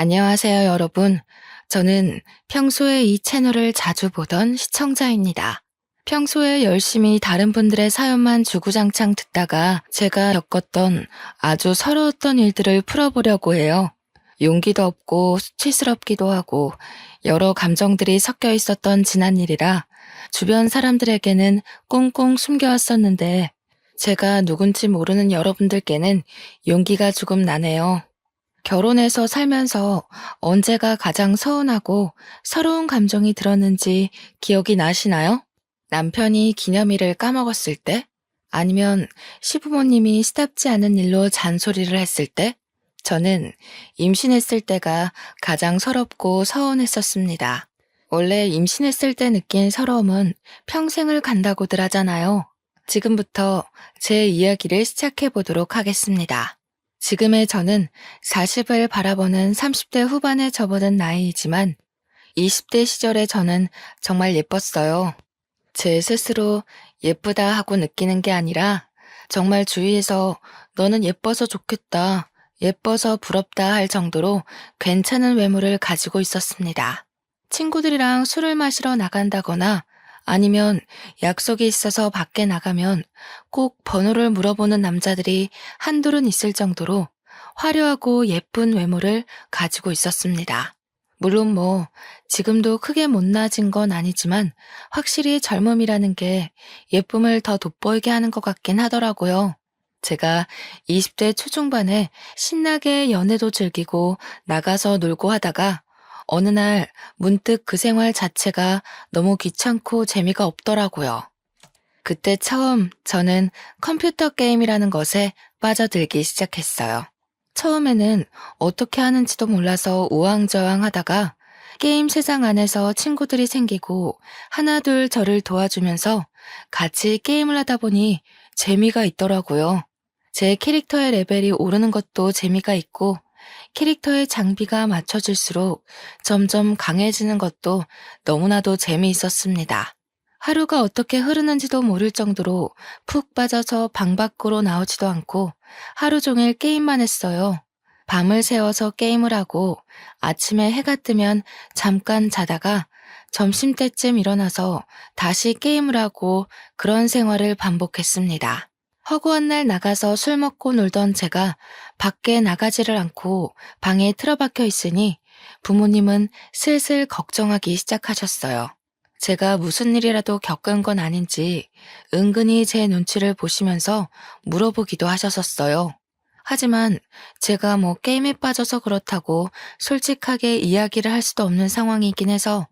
안녕하세요, 여러분. 저는 평소에 이 채널을 자주 보던 시청자입니다. 평소에 열심히 다른 분들의 사연만 주구장창 듣다가 제가 겪었던 아주 서러웠던 일들을 풀어보려고 해요. 용기도 없고 수치스럽기도 하고 여러 감정들이 섞여 있었던 지난 일이라 주변 사람들에게는 꽁꽁 숨겨왔었는데 제가 누군지 모르는 여러분들께는 용기가 조금 나네요. 결혼해서 살면서 언제가 가장 서운하고 서러운 감정이 들었는지 기억이 나시나요? 남편이 기념일을 까먹었을 때? 아니면 시부모님이 시답지 않은 일로 잔소리를 했을 때? 저는 임신했을 때가 가장 서럽고 서운했었습니다. 원래 임신했을 때 느낀 서러움은 평생을 간다고들 하잖아요. 지금부터 제 이야기를 시작해 보도록 하겠습니다. 지금의 저는 40을 바라보는 30대 후반에 접어든 나이이지만 20대 시절의 저는 정말 예뻤어요. 제 스스로 예쁘다 하고 느끼는 게 아니라 정말 주위에서 너는 예뻐서 좋겠다, 예뻐서 부럽다 할 정도로 괜찮은 외모를 가지고 있었습니다. 친구들이랑 술을 마시러 나간다거나 아니면 약속이 있어서 밖에 나가면 꼭 번호를 물어보는 남자들이 한둘은 있을 정도로 화려하고 예쁜 외모를 가지고 있었습니다. 물론 지금도 크게 못나진 건 아니지만 확실히 젊음이라는 게 예쁨을 더 돋보이게 하는 것 같긴 하더라고요. 제가 20대 초중반에 신나게 연애도 즐기고 나가서 놀고 하다가 어느 날 문득 그 생활 자체가 너무 귀찮고 재미가 없더라고요. 그때 처음 저는 컴퓨터 게임이라는 것에 빠져들기 시작했어요. 처음에는 어떻게 하는지도 몰라서 우왕좌왕 하다가 게임 세상 안에서 친구들이 생기고 하나둘 저를 도와주면서 같이 게임을 하다 보니 재미가 있더라고요. 제 캐릭터의 레벨이 오르는 것도 재미가 있고 캐릭터의 장비가 맞춰질수록 점점 강해지는 것도 너무나도 재미있었습니다. 하루가 어떻게 흐르는지도 모를 정도로 푹 빠져서 방 밖으로 나오지도 않고 하루 종일 게임만 했어요. 밤을 새워서 게임을 하고 아침에 해가 뜨면 잠깐 자다가 점심때쯤 일어나서 다시 게임을 하고 그런 생활을 반복했습니다. 허구한 날 나가서 술 먹고 놀던 제가 밖에 나가지를 않고 방에 틀어박혀 있으니 부모님은 슬슬 걱정하기 시작하셨어요. 제가 무슨 일이라도 겪은 건 아닌지 은근히 제 눈치를 보시면서 물어보기도 하셨었어요. 하지만 제가 게임에 빠져서 그렇다고 솔직하게 이야기를 할 수도 없는 상황이긴 해서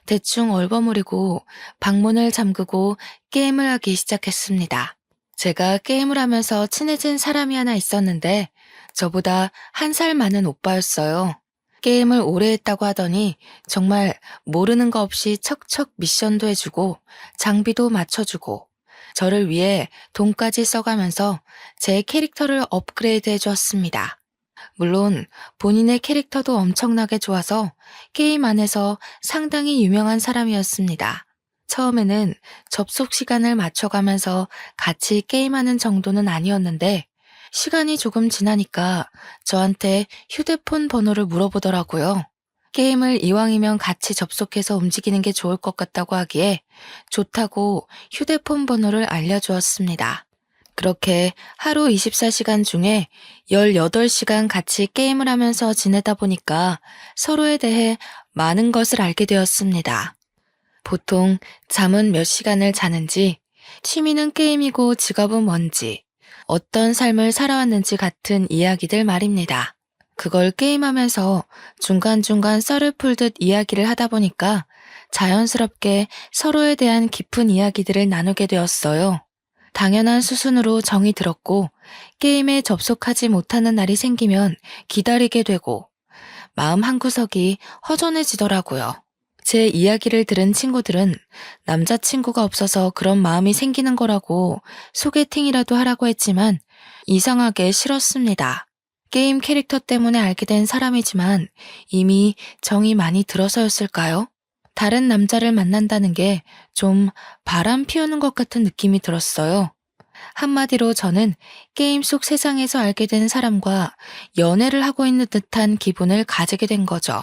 대충 얼버무리고 방문을 잠그고 게임을 하기 시작했습니다. 제가 게임을 하면서 친해진 사람이 하나 있었는데 저보다 1살 많은 오빠였어요. 게임을 오래 했다고 하더니 정말 모르는 거 없이 척척 미션도 해주고 장비도 맞춰주고 저를 위해 돈까지 써가면서 제 캐릭터를 업그레이드 해주었습니다. 물론 본인의 캐릭터도 엄청나게 좋아서 게임 안에서 상당히 유명한 사람이었습니다. 처음에는 접속 시간을 맞춰가면서 같이 게임하는 정도는 아니었는데 시간이 조금 지나니까 저한테 휴대폰 번호를 물어보더라고요. 게임을 이왕이면 같이 접속해서 움직이는 게 좋을 것 같다고 하기에 좋다고 휴대폰 번호를 알려주었습니다. 그렇게 하루 24시간 중에 18시간 같이 게임을 하면서 지내다 보니까 서로에 대해 많은 것을 알게 되었습니다. 보통 잠은 몇 시간을 자는지, 취미는 게임이고 직업은 뭔지, 어떤 삶을 살아왔는지 같은 이야기들 말입니다. 그걸 게임하면서 중간중간 썰을 풀듯 이야기를 하다 보니까 자연스럽게 서로에 대한 깊은 이야기들을 나누게 되었어요. 당연한 수순으로 정이 들었고 게임에 접속하지 못하는 날이 생기면 기다리게 되고 마음 한구석이 허전해지더라고요. 제 이야기를 들은 친구들은 남자친구가 없어서 그런 마음이 생기는 거라고 소개팅이라도 하라고 했지만 이상하게 싫었습니다. 게임 캐릭터 때문에 알게 된 사람이지만 이미 정이 많이 들어서였을까요? 다른 남자를 만난다는 게 좀 바람 피우는 것 같은 느낌이 들었어요. 한마디로 저는 게임 속 세상에서 알게 된 사람과 연애를 하고 있는 듯한 기분을 가지게 된 거죠.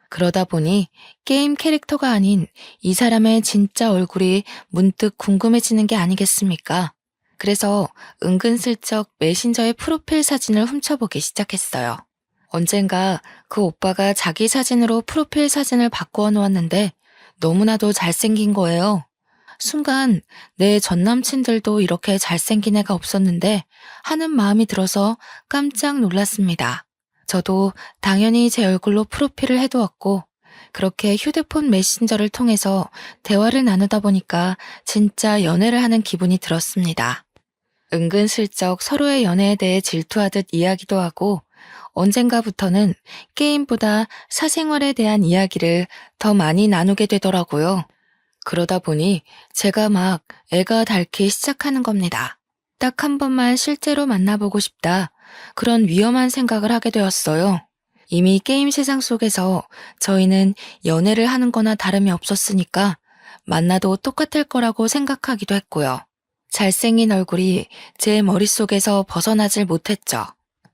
그러다 보니 게임 캐릭터가 아닌 이 사람의 진짜 얼굴이 문득 궁금해지는 게 아니겠습니까? 그래서 은근슬쩍 메신저의 프로필 사진을 훔쳐보기 시작했어요. 언젠가 그 오빠가 자기 사진으로 프로필 사진을 바꾸어 놓았는데 너무나도 잘생긴 거예요. 순간 내 전남친들도 이렇게 잘생긴 애가 없었는데 하는 마음이 들어서 깜짝 놀랐습니다. 저도 당연히 제 얼굴로 프로필을 해두었고 그렇게 휴대폰 메신저를 통해서 대화를 나누다 보니까 진짜 연애를 하는 기분이 들었습니다. 은근슬쩍 서로의 연애에 대해 질투하듯 이야기도 하고 언젠가부터는 게임보다 사생활에 대한 이야기를 더 많이 나누게 되더라고요. 그러다 보니 제가 막 애가 닳기 시작하는 겁니다. 딱 한 번만 실제로 만나보고 싶다. 그런 위험한 생각을 하게 되었어요. 이미 게임 세상 속에서 저희는 연애를 하는 거나 다름이 없었으니까 만나도 똑같을 거라고 생각하기도 했고요. 잘생긴 얼굴이 제 머릿속에서 벗어나질 못했죠.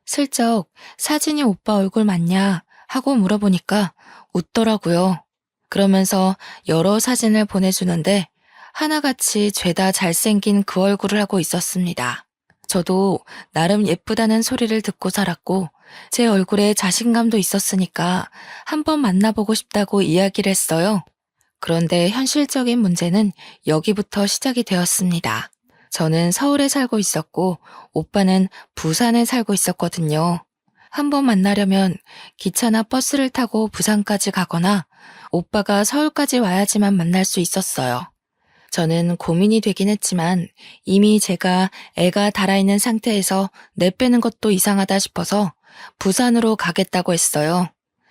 슬쩍 사진이 오빠 얼굴 맞냐 하고 물어보니까 웃더라고요. 그러면서 여러 사진을 보내주는데 하나같이 죄다 잘생긴 그 얼굴을 하고 있었습니다. 저도 나름 예쁘다는 소리를 듣고 살았고 제 얼굴에 자신감도 있었으니까 한번 만나보고 싶다고 이야기를 했어요. 그런데 현실적인 문제는 여기부터 시작이 되었습니다. 저는 서울에 살고 있었고 오빠는 부산에 살고 있었거든요. 한번 만나려면 기차나 버스를 타고 부산까지 가거나 오빠가 서울까지 와야지만 만날 수 있었어요. 저는 고민이 되긴 했지만 이미 제가 애가 달아있는 상태에서 내빼는 것도 이상하다 싶어서 부산으로 가겠다고 했어요.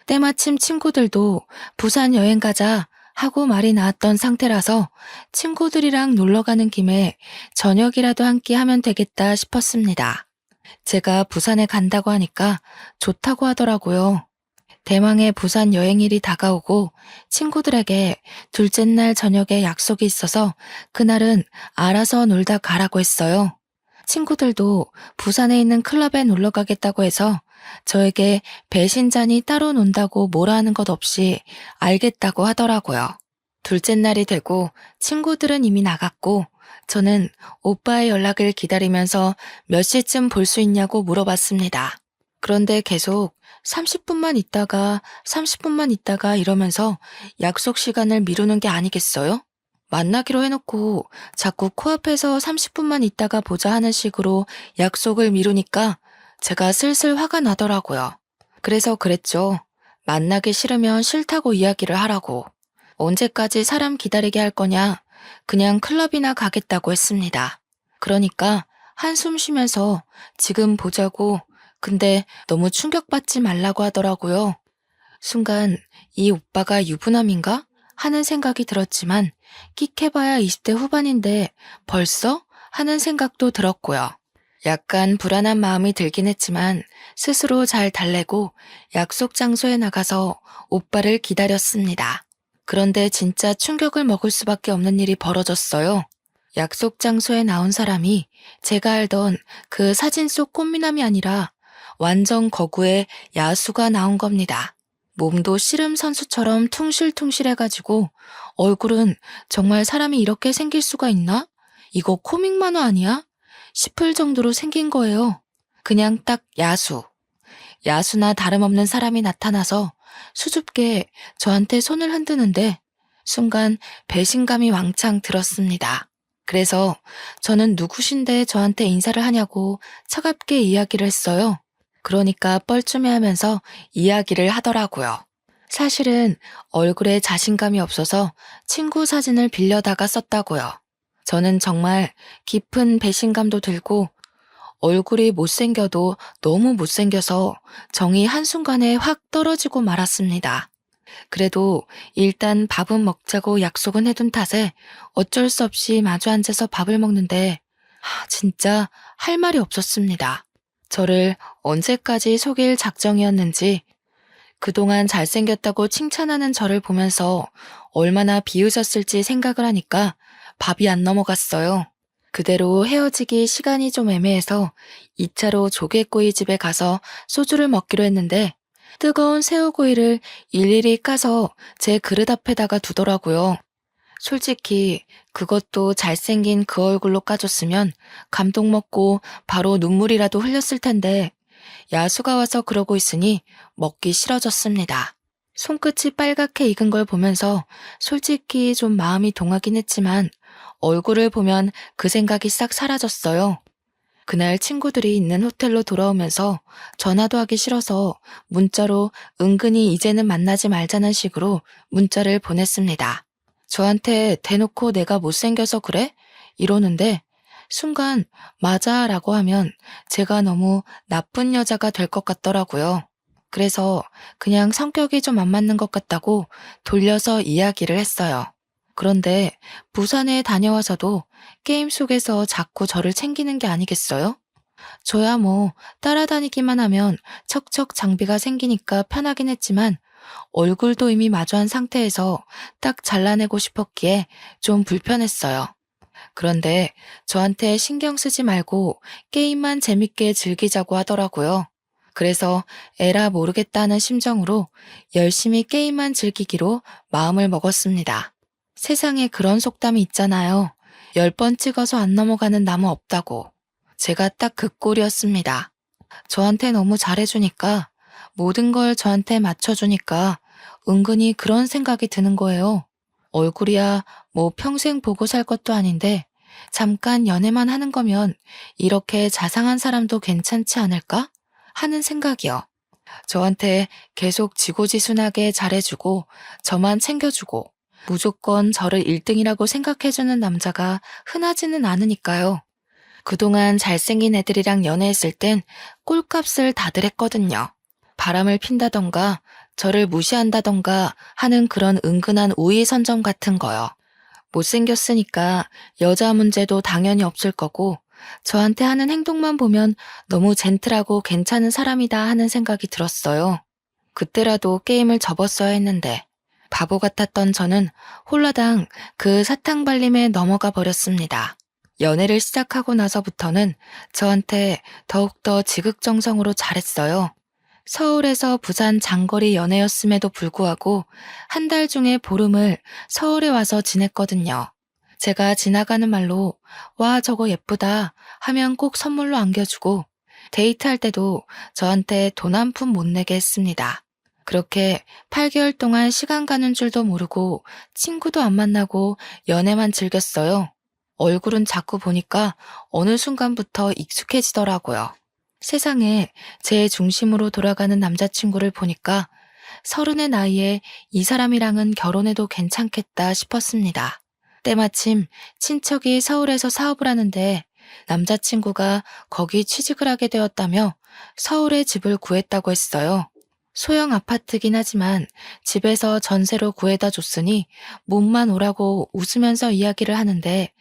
때마침 친구들도 부산 여행 가자 하고 말이 나왔던 상태라서 친구들이랑 놀러 가는 김에 저녁이라도 한 끼 하면 되겠다 싶었습니다. 제가 부산에 간다고 하니까 좋다고 하더라고요. 대망의 부산 여행일이 다가오고 친구들에게 둘째 날 저녁에 약속이 있어서 그날은 알아서 놀다 가라고 했어요. 친구들도 부산에 있는 클럽에 놀러 가겠다고 해서 저에게 배신잔이 따로 논다고 뭐라 하는 것 없이 알겠다고 하더라고요. 둘째 날이 되고 친구들은 이미 나갔고 저는 오빠의 연락을 기다리면서 몇 시쯤 볼 수 있냐고 물어봤습니다. 그런데 계속 30분만 있다가 이러면서 약속 시간을 미루는 게 아니겠어요? 만나기로 해놓고 자꾸 코앞에서 30분만 있다가 보자 하는 식으로 약속을 미루니까 제가 슬슬 화가 나더라고요. 그래서 그랬죠. 만나기 싫으면 싫다고 이야기를 하라고. 언제까지 사람 기다리게 할 거냐? 그냥 클럽이나 가겠다고 했습니다. 그러니까 한숨 쉬면서 지금 보자고 근데 너무 충격받지 말라고 하더라고요. 순간 이 오빠가 유부남인가? 하는 생각이 들었지만 끽해봐야 20대 후반인데 벌써? 하는 생각도 들었고요. 약간 불안한 마음이 들긴 했지만 스스로 잘 달래고 약속 장소에 나가서 오빠를 기다렸습니다. 그런데 진짜 충격을 먹을 수밖에 없는 일이 벌어졌어요. 약속 장소에 나온 사람이 제가 알던 그 사진 속 꽃미남이 아니라 완전 거구의 야수가 나온 겁니다. 몸도 씨름 선수처럼 퉁실퉁실해가지고 얼굴은 정말 사람이 이렇게 생길 수가 있나? 이거 코믹 만화 아니야? 싶을 정도로 생긴 거예요. 그냥 딱 야수. 야수나 다름없는 사람이 나타나서 수줍게 저한테 손을 흔드는데 순간 배신감이 왕창 들었습니다. 그래서 저는 누구신데 저한테 인사를 하냐고 차갑게 이야기를 했어요. 그러니까 뻘쭘해하면서 이야기를 하더라고요. 사실은 얼굴에 자신감이 없어서 친구 사진을 빌려다가 썼다고요. 저는 정말 깊은 배신감도 들고 얼굴이 못생겨도 너무 못생겨서 정이 한순간에 확 떨어지고 말았습니다. 그래도 일단 밥은 먹자고 약속은 해둔 탓에 어쩔 수 없이 마주 앉아서 밥을 먹는데 진짜 할 말이 없었습니다. 저를 언제까지 속일 작정이었는지 그동안 잘생겼다고 칭찬하는 저를 보면서 얼마나 비웃었을지 생각을 하니까 밥이 안 넘어갔어요. 그대로 헤어지기 시간이 좀 애매해서 2차로 조개구이 집에 가서 소주를 먹기로 했는데 뜨거운 새우구이를 일일이 까서 제 그릇 앞에다가 두더라고요. 솔직히 그것도 잘생긴 그 얼굴로 까줬으면 감동 먹고 바로 눈물이라도 흘렸을 텐데 야수가 와서 그러고 있으니 먹기 싫어졌습니다. 손끝이 빨갛게 익은 걸 보면서 솔직히 좀 마음이 동하긴 했지만 얼굴을 보면 그 생각이 싹 사라졌어요. 그날 친구들이 있는 호텔로 돌아오면서 전화도 하기 싫어서 문자로 은근히 이제는 만나지 말자는 식으로 문자를 보냈습니다. 저한테 대놓고 내가 못생겨서 그래? 이러는데 순간 맞아 라고 하면 제가 너무 나쁜 여자가 될 것 같더라고요. 그래서 그냥 성격이 좀 안 맞는 것 같다고 돌려서 이야기를 했어요. 그런데 부산에 다녀와서도 게임 속에서 자꾸 저를 챙기는 게 아니겠어요? 저야 뭐 따라다니기만 하면 척척 장비가 생기니까 편하긴 했지만 얼굴도 이미 마주한 상태에서 딱 잘라내고 싶었기에 좀 불편했어요. 그런데 저한테 신경 쓰지 말고 게임만 재밌게 즐기자고 하더라고요. 그래서 에라 모르겠다는 심정으로 열심히 게임만 즐기기로 마음을 먹었습니다. 세상에 그런 속담이 있잖아요. 10번 찍어서 안 넘어가는 나무 없다고. 제가 딱 그 꼴이었습니다. 저한테 너무 잘해주니까, 모든 걸 저한테 맞춰주니까 은근히 그런 생각이 드는 거예요. 얼굴이야 뭐 평생 보고 살 것도 아닌데 잠깐 연애만 하는 거면 이렇게 자상한 사람도 괜찮지 않을까? 하는 생각이요. 저한테 계속 지고지순하게 잘해주고 저만 챙겨주고 무조건 저를 1등이라고 생각해주는 남자가 흔하지는 않으니까요. 그동안 잘생긴 애들이랑 연애했을 땐 꼴값을 다들 했거든요. 바람을 핀다던가 저를 무시한다던가 하는 그런 은근한 우위 선점 같은 거요. 못생겼으니까 여자 문제도 당연히 없을 거고 저한테 하는 행동만 보면 너무 젠틀하고 괜찮은 사람이다 하는 생각이 들었어요. 그때라도 게임을 접었어야 했는데 바보 같았던 저는 홀라당 그 사탕발림에 넘어가 버렸습니다. 연애를 시작하고 나서부터는 저한테 더욱더 지극정성으로 잘했어요. 서울에서 부산 장거리 연애였음에도 불구하고 한 달 중에 보름을 서울에 와서 지냈거든요. 제가 지나가는 말로 와 저거 예쁘다 하면 꼭 선물로 안겨주고 데이트할 때도 저한테 돈 한 푼 못 내게 했습니다. 그렇게 8개월 동안 시간 가는 줄도 모르고 친구도 안 만나고 연애만 즐겼어요. 얼굴은 자꾸 보니까 어느 순간부터 익숙해지더라고요. 세상에 제 중심으로 돌아가는 남자친구를 보니까 30의 나이에 이 사람이랑은 결혼해도 괜찮겠다 싶었습니다. 때마침 친척이 서울에서 사업을 하는데 남자친구가 거기 취직을 하게 되었다며 서울에 집을 구했다고 했어요. 소형 아파트긴 하지만 집에서 전세로 구해다 줬으니 몸만 오라고 웃으면서 이야기를 하는데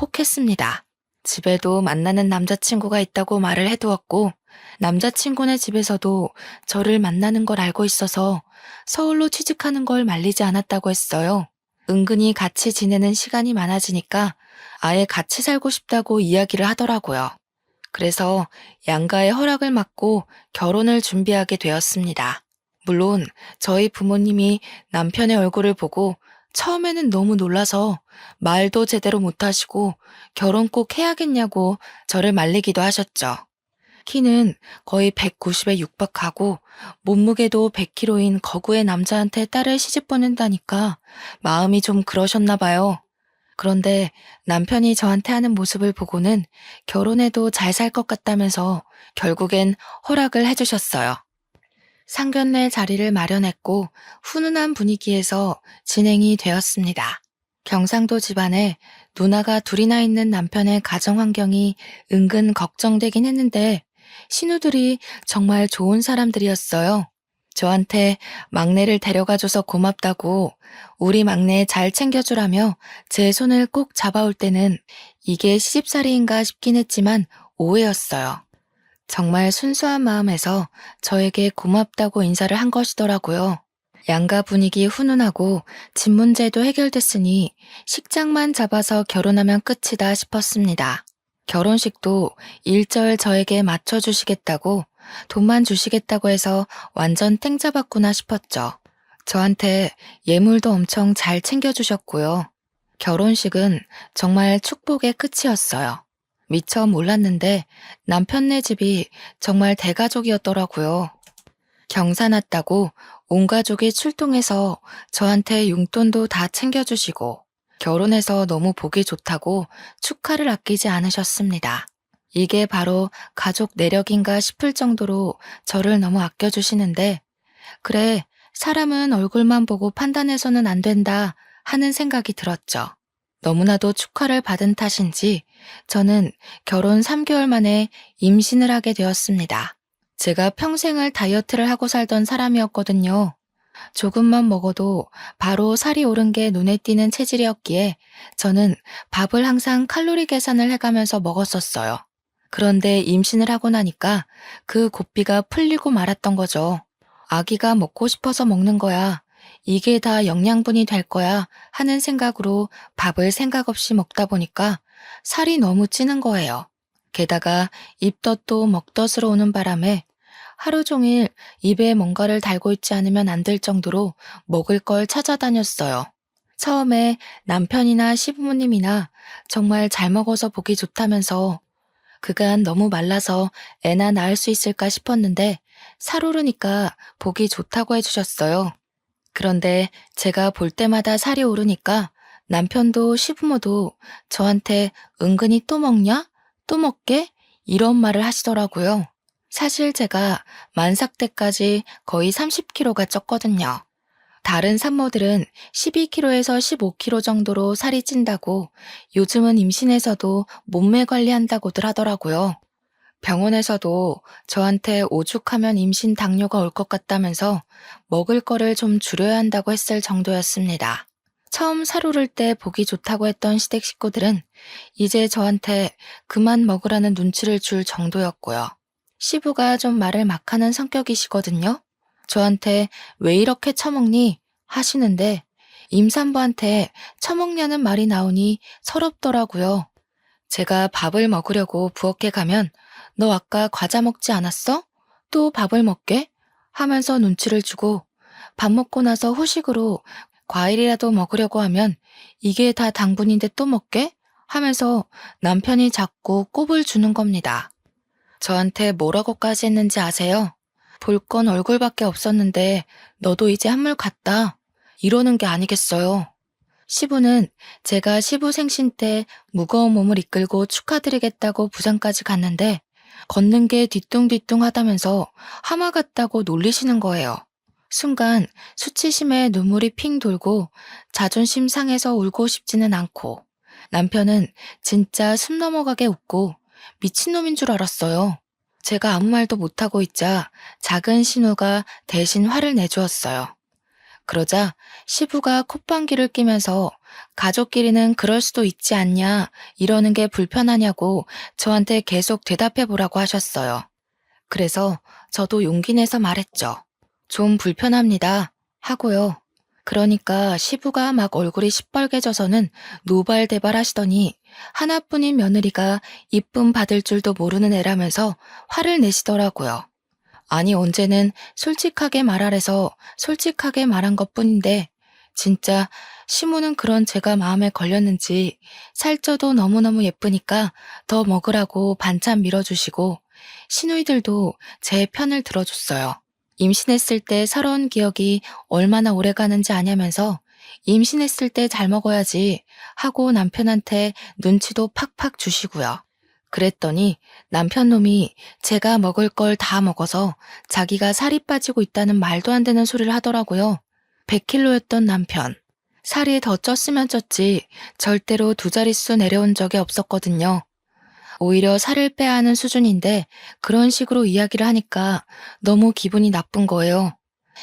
혹했습니다. 집에도 만나는 남자친구가 있다고 말을 해두었고 남자친구네 집에서도 저를 만나는 걸 알고 있어서 서울로 취직하는 걸 말리지 않았다고 했어요. 은근히 같이 지내는 시간이 많아지니까 아예 같이 살고 싶다고 이야기를 하더라고요. 그래서 양가의 허락을 받고 결혼을 준비하게 되었습니다. 물론 저희 부모님이 남편의 얼굴을 보고 처음에는 너무 놀라서 말도 제대로 못하시고 결혼 꼭 해야겠냐고 저를 말리기도 하셨죠. 키는 거의 190에 육박하고 몸무게도 100kg인 거구의 남자한테 딸을 시집 보낸다니까 마음이 좀 그러셨나 봐요. 그런데 남편이 저한테 하는 모습을 보고는 결혼해도 잘 살 것 같다면서 결국엔 허락을 해주셨어요. 상견례 자리를 마련했고 훈훈한 분위기에서 진행이 되었습니다. 경상도 집안에 누나가 둘이나 있는 남편의 가정 환경이 은근 걱정되긴 했는데 신우들이 정말 좋은 사람들이었어요. 저한테 막내를 데려가줘서 고맙다고 우리 막내 잘 챙겨주라며 제 손을 꼭 잡아올 때는 이게 시집살이인가 싶긴 했지만 오해였어요. 정말 순수한 마음에서 저에게 고맙다고 인사를 한 것이더라고요. 양가 분위기 훈훈하고 집 문제도 해결됐으니 식장만 잡아서 결혼하면 끝이다 싶었습니다. 결혼식도 일절 저에게 맞춰주시겠다고 돈만 주시겠다고 해서 완전 땡 잡았구나 싶었죠. 저한테 예물도 엄청 잘 챙겨주셨고요. 결혼식은 정말 축복의 끝이었어요. 미처 몰랐는데 남편네 집이 정말 대가족이었더라고요. 경사 났다고 온 가족이 출동해서 저한테 용돈도 다 챙겨주시고 결혼해서 너무 보기 좋다고 축하를 아끼지 않으셨습니다. 이게 바로 가족 내력인가 싶을 정도로 저를 너무 아껴주시는데 그래, 사람은 얼굴만 보고 판단해서는 안 된다 하는 생각이 들었죠. 너무나도 축하를 받은 탓인지 저는 결혼 3개월 만에 임신을 하게 되었습니다. 제가 평생을 다이어트를 하고 살던 사람이었거든요. 조금만 먹어도 바로 살이 오른 게 눈에 띄는 체질이었기에 저는 밥을 항상 칼로리 계산을 해가면서 먹었었어요. 그런데 임신을 하고 나니까 그 고삐가 풀리고 말았던 거죠. 아기가 먹고 싶어서 먹는 거야. 이게 다 영양분이 될 거야 하는 생각으로 밥을 생각 없이 먹다 보니까 살이 너무 찌는 거예요. 게다가 입덧도 먹덧으로 오는 바람에 하루 종일 입에 뭔가를 달고 있지 않으면 안 될 정도로 먹을 걸 찾아다녔어요. 처음에 남편이나 시부모님이나 정말 잘 먹어서 보기 좋다면서 그간 너무 말라서 애나 낳을 수 있을까 싶었는데 살 오르니까 보기 좋다고 해주셨어요. 그런데 제가 볼 때마다 살이 오르니까 남편도 시부모도 저한테 은근히 또 먹냐? 또 먹게? 이런 말을 하시더라고요. 사실 제가 만삭 때까지 거의 30kg가 쪘거든요. 다른 산모들은 12kg에서 15kg 정도로 살이 찐다고 요즘은 임신해서도 몸매 관리한다고들 하더라고요. 병원에서도 저한테 오죽하면 임신 당뇨가 올 것 같다면서 먹을 거를 좀 줄여야 한다고 했을 정도였습니다. 처음 살 오를 때 보기 좋다고 했던 시댁 식구들은 이제 저한테 그만 먹으라는 눈치를 줄 정도였고요. 시부가 좀 말을 막 하는 성격이시거든요. 저한테 왜 이렇게 처먹니? 하시는데 임산부한테 처먹냐는 말이 나오니 서럽더라고요. 제가 밥을 먹으려고 부엌에 가면 너 아까 과자 먹지 않았어? 또 밥을 먹게? 하면서 눈치를 주고 밥 먹고 나서 후식으로 과일이라도 먹으려고 하면 이게 다 당분인데 또 먹게? 하면서 남편이 자꾸 꼽을 주는 겁니다. 저한테 뭐라고까지 했는지 아세요? 볼 건 얼굴밖에 없었는데 너도 이제 한물 갔다. 이러는 게 아니겠어요. 시부는 제가 시부 생신 때 무거운 몸을 이끌고 축하드리겠다고 부산까지 갔는데 걷는 게 뒤뚱뒤뚱 하다면서 하마 같다고 놀리시는 거예요. 순간 수치심에 눈물이 핑 돌고 자존심 상해서 울고 싶지는 않고 남편은 진짜 숨 넘어가게 웃고 미친놈인 줄 알았어요. 제가 아무 말도 못하고 있자 작은 신우가 대신 화를 내주었어요. 그러자 시부가 콧방귀를 뀌면서 가족끼리는 그럴 수도 있지 않냐 이러는 게 불편하냐고 저한테 계속 대답해 보라고 하셨어요. 그래서 저도 용기 내서 말했죠. 좀 불편합니다 하고요. 그러니까 시부가 막 얼굴이 시뻘개져서는 노발대발 하시더니 하나뿐인 며느리가 이쁨 받을 줄도 모르는 애라면서 화를 내시더라고요. 아니 언제는 솔직하게 말하래서 솔직하게 말한 것뿐인데 진짜 시무는 그런 제가 마음에 걸렸는지 살쪄도 너무너무 예쁘니까 더 먹으라고 반찬 밀어주시고 시누이들도 제 편을 들어줬어요. 임신했을 때 살아온 기억이 얼마나 오래 가는지 아냐면서 임신했을 때 잘 먹어야지 하고 남편한테 눈치도 팍팍 주시고요. 그랬더니 남편 놈이 제가 먹을 걸 다 먹어서 자기가 살이 빠지고 있다는 말도 안 되는 소리를 하더라고요. 100kg였던 남편. 살이 더 쪘으면 쪘지 절대로 두 자릿수 내려온 적이 없었거든요. 오히려 살을 빼야 하는 수준인데 그런 식으로 이야기를 하니까 너무 기분이 나쁜 거예요.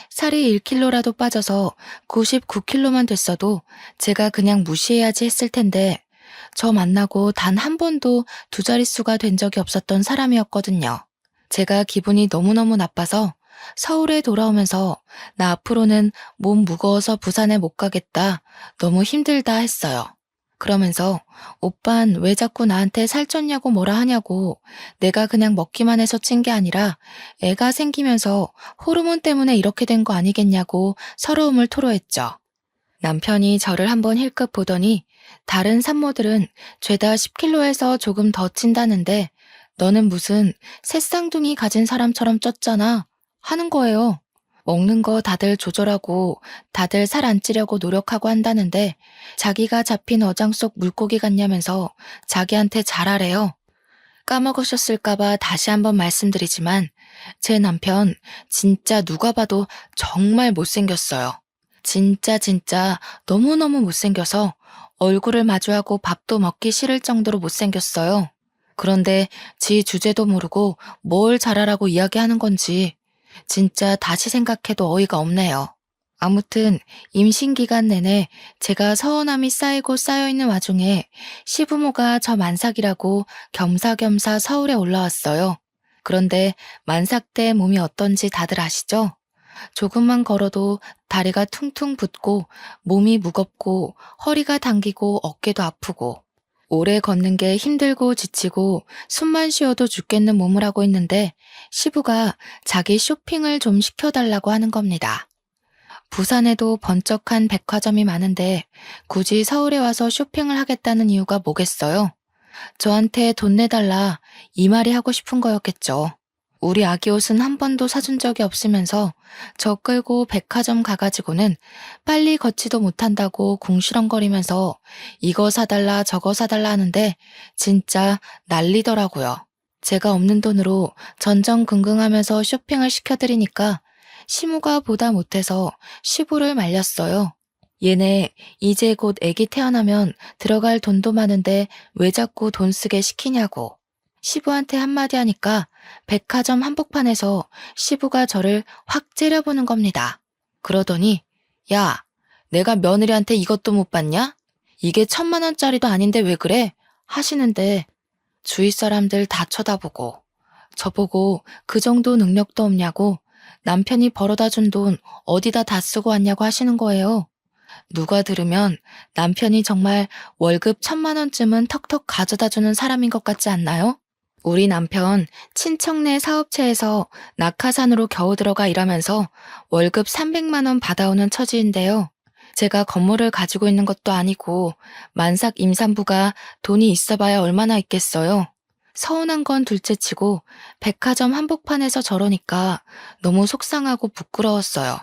살이 1kg라도 빠져서 99kg만 됐어도 제가 그냥 무시해야지 했을 텐데 저 만나고 단 한 번도 두 자릿수가 된 적이 없었던 사람이었거든요. 제가 기분이 너무너무 나빠서 서울에 돌아오면서 나 앞으로는 몸 무거워서 부산에 못 가겠다. 너무 힘들다 했어요. 그러면서 오빤 왜 자꾸 나한테 살쪘냐고 뭐라 하냐고 내가 그냥 먹기만 해서 찐 게 아니라 애가 생기면서 호르몬 때문에 이렇게 된 거 아니겠냐고 서러움을 토로했죠. 남편이 저를 한번 힐끗 보더니 다른 산모들은 죄다 10kg에서 조금 더 찐다는데 너는 무슨 새쌍둥이 가진 사람처럼 쪘잖아 하는 거예요. 먹는 거 다들 조절하고 다들 살 안 찌려고 노력하고 한다는데 자기가 잡힌 어장 속 물고기 같냐면서 자기한테 잘하래요. 까먹으셨을까봐 다시 한번 말씀드리지만 제 남편 진짜 누가 봐도 정말 못생겼어요. 진짜 너무너무 못생겨서 얼굴을 마주하고 밥도 먹기 싫을 정도로 못생겼어요. 그런데 지 주제도 모르고 뭘 잘하라고 이야기하는 건지 진짜 다시 생각해도 어이가 없네요. 아무튼 임신 기간 내내 제가 서운함이 쌓이고 쌓여있는 와중에 시부모가 저 만삭이라고 겸사겸사 서울에 올라왔어요. 그런데 만삭 때 몸이 어떤지 다들 아시죠? 조금만 걸어도 다리가 퉁퉁 붓고 몸이 무겁고 허리가 당기고 어깨도 아프고 오래 걷는 게 힘들고 지치고 숨만 쉬어도 죽겠는 몸을 하고 있는데 시부가 자기 쇼핑을 좀 시켜달라고 하는 겁니다. 부산에도 번쩍한 백화점이 많은데 굳이 서울에 와서 쇼핑을 하겠다는 이유가 뭐겠어요? 저한테 돈 내달라 이 말이 하고 싶은 거였겠죠. 우리 아기 옷은 한 번도 사준 적이 없으면서 저 끌고 백화점 가가지고는 빨리 걷지도 못한다고 궁시렁거리면서 이거 사달라 저거 사달라 하는데 진짜 난리더라고요. 제가 없는 돈으로 전전긍긍하면서 쇼핑을 시켜드리니까 시무가 보다 못해서 시부를 말렸어요. 얘네 이제 곧 애기 태어나면 들어갈 돈도 많은데 왜 자꾸 돈 쓰게 시키냐고. 시부한테 한마디 하니까 백화점 한복판에서 시부가 저를 확 째려보는 겁니다. 그러더니 야, 내가 며느리한테 이것도 못 받냐? 이게 1,000만 원짜리도 아닌데 왜 그래? 하시는데 주위 사람들 다 쳐다보고 저보고 그 정도 능력도 없냐고 남편이 벌어다 준 돈 어디다 다 쓰고 왔냐고 하시는 거예요. 누가 들으면 남편이 정말 월급 1,000만 원쯤은 턱턱 가져다 주는 사람인 것 같지 않나요? 우리 남편 친척네 사업체에서 낙하산으로 겨우 들어가 일하면서 월급 300만 원 받아오는 처지인데요. 제가 건물을 가지고 있는 것도 아니고 만삭 임산부가 돈이 있어봐야 얼마나 있겠어요. 서운한 건 둘째치고 백화점 한복판에서 저러니까 너무 속상하고 부끄러웠어요.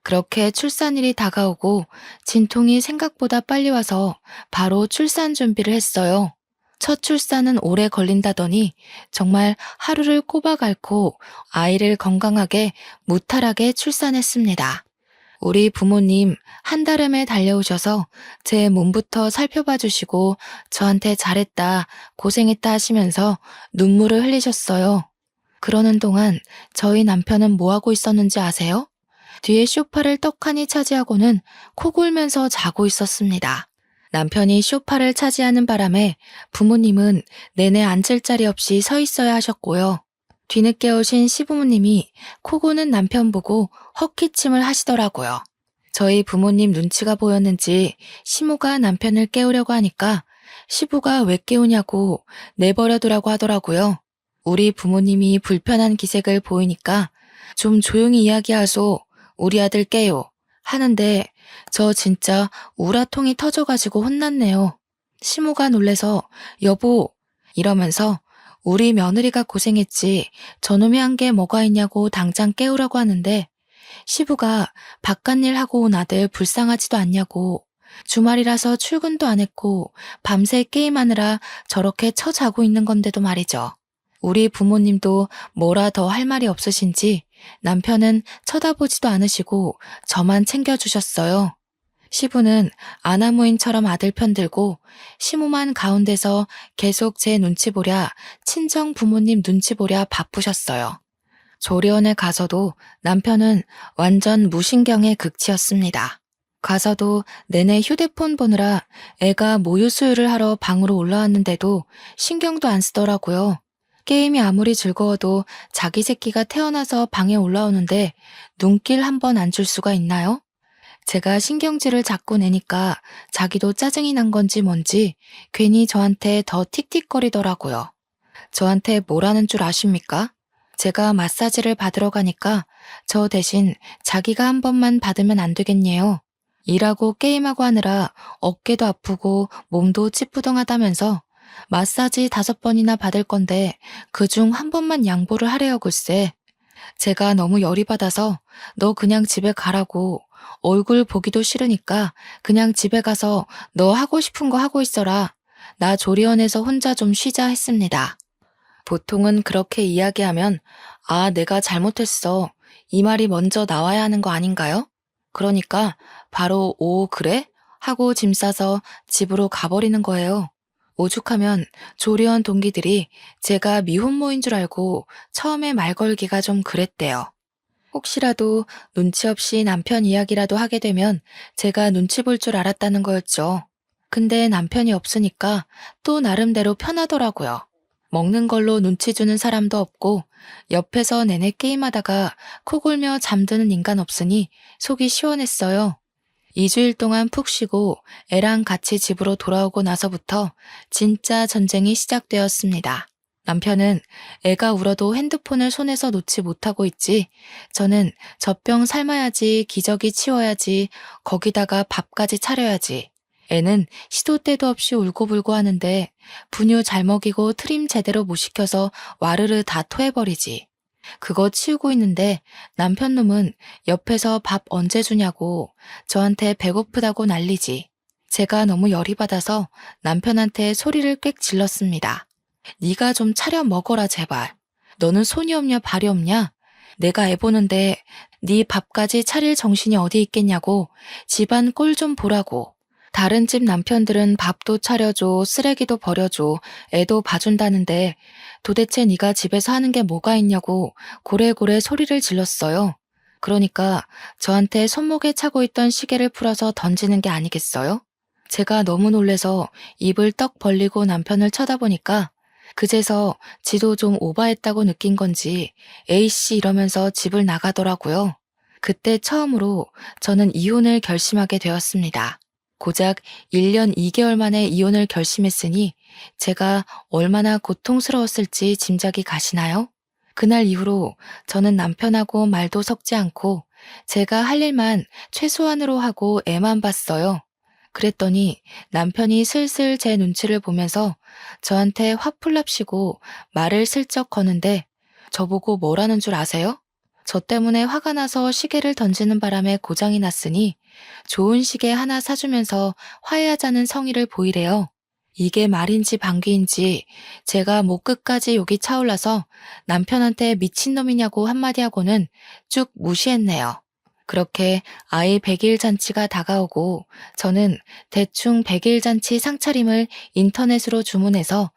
그렇게 출산일이 다가오고 진통이 생각보다 빨리 와서 바로 출산 준비를 했어요. 첫 출산은 오래 걸린다더니 정말 하루를 꼬박 앓고 아이를 건강하게 무탈하게 출산했습니다. 우리 부모님 한달음에 달려오셔서 제 몸부터 살펴봐 주시고 저한테 잘했다, 고생했다 하시면서 눈물을 흘리셨어요. 그러는 동안 저희 남편은 뭐하고 있었는지 아세요? 뒤에 소파를 떡하니 차지하고는 코 골면서 자고 있었습니다. 남편이 소파를 차지하는 바람에 부모님은 내내 앉을 자리 없이 서 있어야 하셨고요. 뒤늦게 오신 시부모님이 코 고는 남편 보고 헛기침을 하시더라고요. 저희 부모님 눈치가 보였는지 시모가 남편을 깨우려고 하니까 시부가 왜 깨우냐고 내버려두라고 하더라고요. 우리 부모님이 불편한 기색을 보이니까 좀 조용히 이야기하소. 우리 아들 깨요. 하는데 저 진짜 우라통이 터져가지고 혼났네요. 시모가 놀래서 여보 이러면서 우리 며느리가 고생했지 저놈이 한 게 뭐가 있냐고 당장 깨우라고 하는데 시부가 바깥일 하고 온 아들 불쌍하지도 않냐고 주말이라서 출근도 안 했고 밤새 게임하느라 저렇게 처자고 있는 건데도 말이죠. 우리 부모님도 뭐라 더 할 말이 없으신지 남편은 쳐다보지도 않으시고 저만 챙겨주셨어요. 시부는 아나무인처럼 아들 편들고 시모만 가운데서 계속 제 눈치 보랴 친정 부모님 눈치 보랴 바쁘셨어요. 조리원에 가서도 남편은 완전 무신경의 극치였습니다. 가서도 내내 휴대폰 보느라 애가 모유 수유를 하러 방으로 올라왔는데도 신경도 안 쓰더라고요. 게임이 아무리 즐거워도 자기 새끼가 태어나서 방에 올라오는데 눈길 한 번 안 줄 수가 있나요? 제가 신경질을 자꾸 내니까 자기도 짜증이 난 건지 뭔지 괜히 저한테 더 틱틱거리더라고요. 저한테 뭐라는 줄 아십니까? 제가 마사지를 받으러 가니까 저 대신 자기가 한 번만 받으면 안 되겠네요. 일하고 게임하고 하느라 어깨도 아프고 몸도 찌뿌둥하다면서 마사지 5번이나 받을 건데 그중 한 번만 양보를 하래요 글쎄. 제가 너무 열이 받아서 너 그냥 집에 가라고 얼굴 보기도 싫으니까 그냥 집에 가서 너 하고 싶은 거 하고 있어라. 나 조리원에서 혼자 좀 쉬자 했습니다. 보통은 그렇게 이야기하면 아, 내가 잘못했어. 이 말이 먼저 나와야 하는 거 아닌가요? 그러니까 바로 오, 그래? 하고 짐 싸서 집으로 가버리는 거예요. 오죽하면 조리원 동기들이 제가 미혼모인 줄 알고 처음에 말 걸기가 좀 그랬대요. 혹시라도 눈치 없이 남편 이야기라도 하게 되면 제가 눈치 볼 줄 알았다는 거였죠. 근데 남편이 없으니까 또 나름대로 편하더라고요. 먹는 걸로 눈치 주는 사람도 없고 옆에서 내내 게임하다가 코 골며 잠드는 인간 없으니 속이 시원했어요. 2주일 동안 푹 쉬고 애랑 같이 집으로 돌아오고 나서부터 진짜 전쟁이 시작되었습니다. 남편은 애가 울어도 핸드폰을 손에서 놓지 못하고 있지, 저는 젖병 삶아야지, 기저귀 치워야지, 거기다가 밥까지 차려야지. 애는 시도 때도 없이 울고불고 하는데 분유 잘 먹이고 트림 제대로 못 시켜서 와르르 다 토해버리지. 그거 치우고 있는데 남편 놈은 옆에서 밥 언제 주냐고 저한테 배고프다고 난리지. 제가 너무 열이 받아서 남편한테 소리를 꽥 질렀습니다. 네가 좀 차려 먹어라 제발. 너는 손이 없냐 발이 없냐? 내가 애 보는데 네 밥까지 차릴 정신이 어디 있겠냐고 집안 꼴 좀 보라고. 다른 집 남편들은 밥도 차려줘, 쓰레기도 버려줘, 애도 봐준다는데 도대체 네가 집에서 하는 게 뭐가 있냐고 고래고래 소리를 질렀어요. 그러니까 저한테 손목에 차고 있던 시계를 풀어서 던지는 게 아니겠어요? 제가 너무 놀래서 입을 떡 벌리고 남편을 쳐다보니까 그제서 지도 좀 오바했다고 느낀 건지 A씨 이러면서 집을 나가더라고요. 그때 처음으로 저는 이혼을 결심하게 되었습니다. 고작 1년 2개월 만에 이혼을 결심했으니 제가 얼마나 고통스러웠을지 짐작이 가시나요? 그날 이후로 저는 남편하고 말도 섞지 않고 제가 할 일만 최소한으로 하고 애만 봤어요. 그랬더니 남편이 슬슬 제 눈치를 보면서 저한테 화풀납시고 말을 슬쩍 거는데 저보고 뭐라는 줄 아세요? 저 때문에 화가 나서 시계를 던지는 바람에 고장이 났으니 좋은 시계 하나 사주면서 화해하자는 성의를 보이래요. 이게 말인지 방귀인지 제가 목 끝까지 욕이 차올라서 남편한테 미친놈이냐고 한마디 하고는 쭉 무시했네요. 그렇게 아이 100일 잔치가 다가오고 저는 대충 100일 잔치 상차림을 인터넷으로 주문해서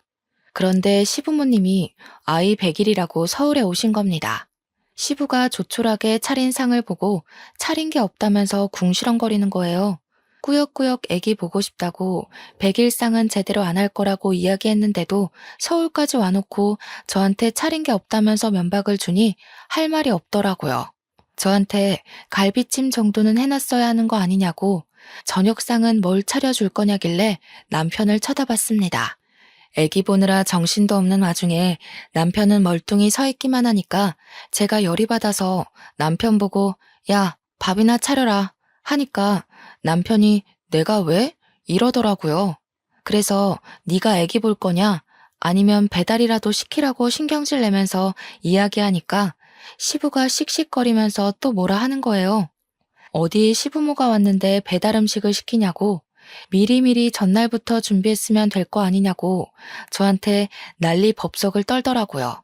그런데 시부모님이 아이 100일이라고 서울에 오신 겁니다. 시부가 조촐하게 차린 상을 보고 차린 게 없다면서 궁시렁거리는 거예요. 꾸역꾸역 애기 보고 싶다고 100일상은 제대로 안 할 거라고 이야기했는데도 서울까지 와놓고 저한테 차린 게 없다면서 면박을 주니 할 말이 없더라고요. 저한테 갈비찜 정도는 해놨어야 하는 거 아니냐고 저녁상은 뭘 차려줄 거냐길래 남편을 쳐다봤습니다. 애기 보느라 정신도 없는 와중에 남편은 멀뚱히 서 있기만 하니까 제가 열이 받아서 남편 보고 야, 밥이나 차려라 하니까 남편이 내가 왜? 이러더라고요. 그래서 네가 애기 볼 거냐? 아니면 배달이라도 시키라고 신경질 내면서 이야기하니까 시부가 씩씩거리면서 또 뭐라 하는 거예요. 어디 시부모가 왔는데 배달 음식을 시키냐고 미리미리 전날부터 준비했으면 될 거 아니냐고 저한테 난리 법석을 떨더라고요.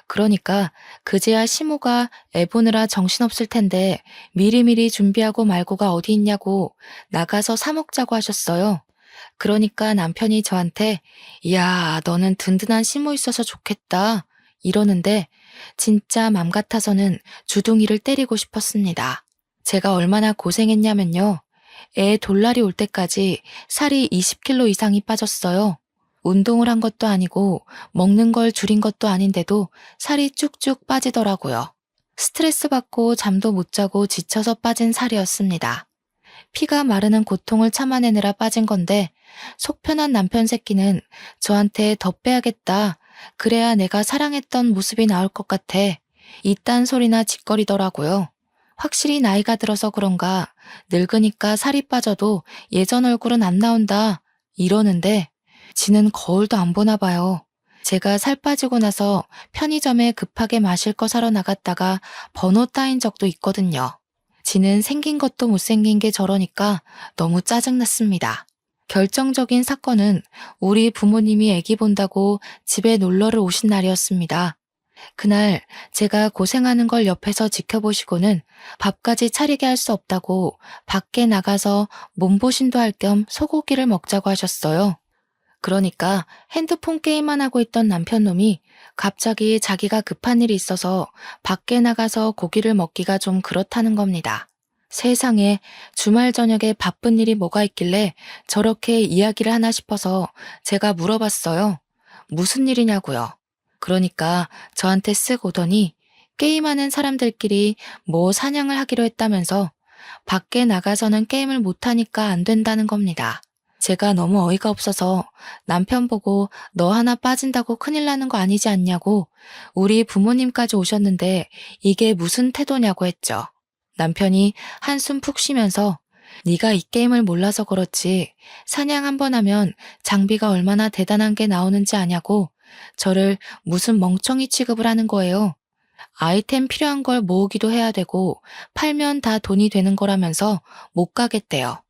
그러니까 그제야 시모가 애 보느라 정신없을 텐데 미리미리 준비하고 말고가 어디 있냐고 나가서 사 먹자고 하셨어요. 그러니까 남편이 저한테 야, 너는 든든한 시모 있어서 좋겠다 이러는데 진짜 맘 같아서는 주둥이를 때리고 싶었습니다. 제가 얼마나 고생했냐면요. 애 돌날이 올 때까지 살이 20kg 이상이 빠졌어요. 운동을 한 것도 아니고 먹는 걸 줄인 것도 아닌데도 살이 쭉쭉 빠지더라고요. 스트레스 받고 잠도 못 자고 지쳐서 빠진 살이었습니다. 피가 마르는 고통을 참아내느라 빠진 건데 속 편한 남편 새끼는 저한테 더 빼야겠다. 그래야 내가 사랑했던 모습이 나올 것 같아. 이딴 소리나 짓거리더라고요. 확실히 나이가 들어서 그런가 늙으니까 살이 빠져도 예전 얼굴은 안 나온다. 이러는데 지는 거울도 안 보나 봐요. 제가 살 빠지고 나서 편의점에 급하게 마실 거 사러 나갔다가 번호 따인 적도 있거든요. 지는 생긴 것도 못생긴 게 저러니까 너무 짜증났습니다. 결정적인 사건은 우리 부모님이 아기 본다고 집에 놀러를 오신 날이었습니다. 그날 제가 고생하는 걸 옆에서 지켜보시고는 밥까지 차리게 할 수 없다고 밖에 나가서 몸보신도 할 겸 소고기를 먹자고 하셨어요. 그러니까 핸드폰 게임만 하고 있던 남편놈이 갑자기 자기가 급한 일이 있어서 밖에 나가서 고기를 먹기가 좀 그렇다는 겁니다. 세상에 주말 저녁에 바쁜 일이 뭐가 있길래 저렇게 이야기를 하나 싶어서 제가 물어봤어요. 무슨 일이냐고요. 그러니까 저한테 쓱 오더니 게임하는 사람들끼리 뭐 사냥을 하기로 했다면서 밖에 나가서는 게임을 못하니까 안 된다는 겁니다. 제가 너무 어이가 없어서 남편 보고 너 하나 빠진다고 큰일 나는 거 아니지 않냐고 우리 부모님까지 오셨는데 이게 무슨 태도냐고 했죠. 남편이 한숨 푹 쉬면서 네가 이 게임을 몰라서 그렇지 사냥 한 번 하면 장비가 얼마나 대단한 게 나오는지 아냐고 저를 무슨 멍청이 취급을 하는 거예요. 아이템 필요한 걸 모으기도 해야 되고 팔면 다 돈이 되는 거라면서 못 가겠대요.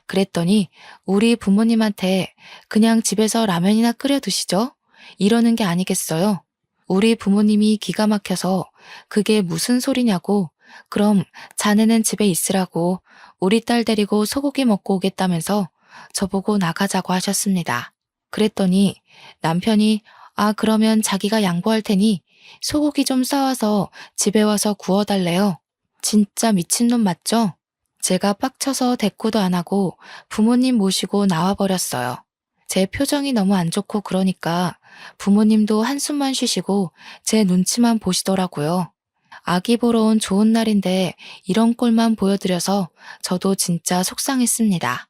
그랬더니 우리 부모님한테 그냥 집에서 라면이나 끓여 드시죠? 이러는 게 아니겠어요? 우리 부모님이 기가 막혀서 그게 무슨 소리냐고 그럼 자네는 집에 있으라고 우리 딸 데리고 소고기 먹고 오겠다면서 저보고 나가자고 하셨습니다. 그랬더니 남편이 그러면 자기가 양보할 테니 소고기 좀 싸와서 집에 와서 구워달래요. 진짜 미친놈 맞죠? 제가 빡쳐서 대꾸도 안 하고 부모님 모시고 나와버렸어요. 제 표정이 너무 안 좋고 그러니까 부모님도 한숨만 쉬시고 제 눈치만 보시더라고요. 아기 보러 온 좋은 날인데 이런 꼴만 보여드려서 저도 진짜 속상했습니다.